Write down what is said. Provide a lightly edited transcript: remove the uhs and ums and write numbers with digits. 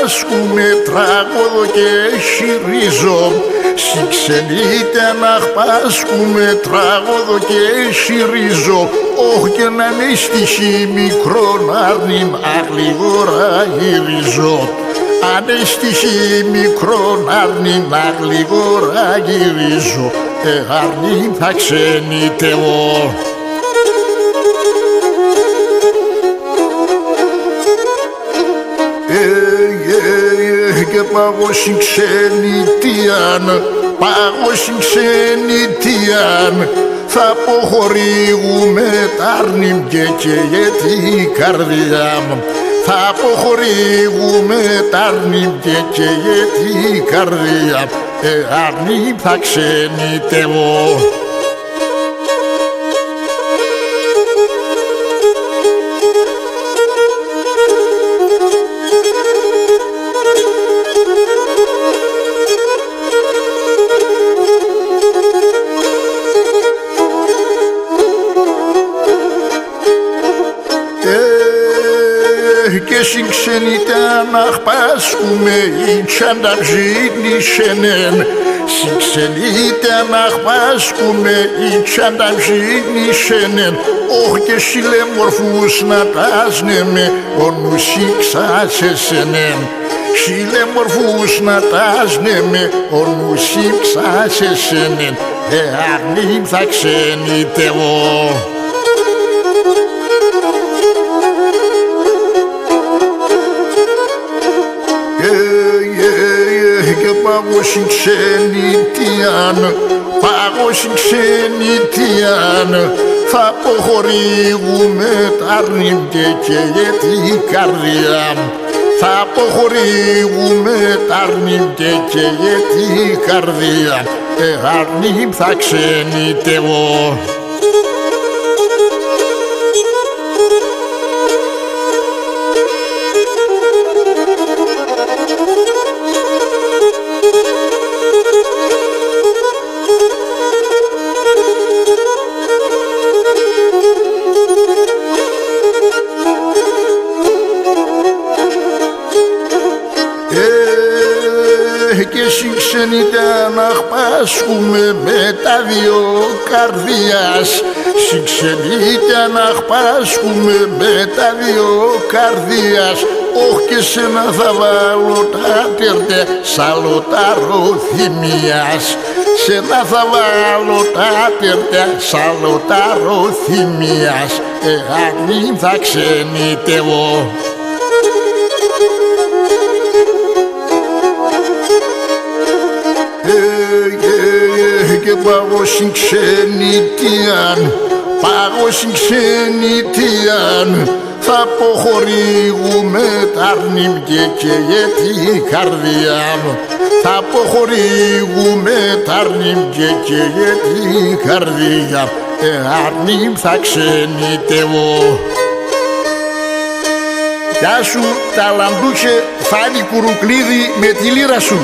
πάσχουμε τραγωδό και χειρίζω. Σιξενείτε να πάσχουμε τραγωδό και χειρίζω. Όχι και να είναι στοιχεί μικρόν άρνην αγλιγόρα γυρίζω. Αν στοιχεί μικρόν άρνην αγλιγόρα γυρίζω. Άρνην θα ξενιτεύω. Και πάγωσιν ξενιτίαν, πάγωσιν ξενιτίαν. Θα αποχωρήγουμε τάρνιμ και καίγεται καρδιά μου. Θα αποχωρήγουμε τάρνιμ και καίγεται καρδιά. Άρνιμ θα ξενιτεύω. Και συγξενείται να πάσχουμε ή τσάντα ψήνει σενέν. Συγξενείται να πάσχουμε ή τσάντα ψήνει σενέν. Όχι και σιλεμορφούς να τάσνεμε όνου σίξασε σενέν. Σιλεμορφούς να τάσνεμε όνου σίξασε σενέν. Αρνήμ θα ξενιτεύω. Και πάγωσιν ξενιτίαν, πάγωσιν ξενιτίαν. Θα αποχωρήγουμε τάρνιμ και καίγεται η καρδιά. Θα αποχωρήγουμε τάρνιμ και καίγεται η καρδιά. Άρνιμ θα ξενιτεύω. Και συγξενείται να πάσχουμε με τα δυο καρδιάς. Συγξενείται να πάσχουμε με τα δυο καρδιάς. Όχι και σένα θα βάλω τα τερτέ σαλοτάρο θυμίας. Σένα θα βάλω τα τερτέ σαλοτάρο θυμίας. Άρνην θα ξενιτεύω. Και πάγωσιν ξενιτίαν, πάγωσιν ξενιτίαν. Θα αποχωρήγουμε τάρνιμ και καίγεται η καρδιά μου. Θα αποχωρήγουμε τάρνιμ και καίγεται η καρδιά. Άρνιμ θα ξενιτεύω. Γεια σου τα λαμπρούχε Φάνη Κουρουκλίδη με τη λύρα σου.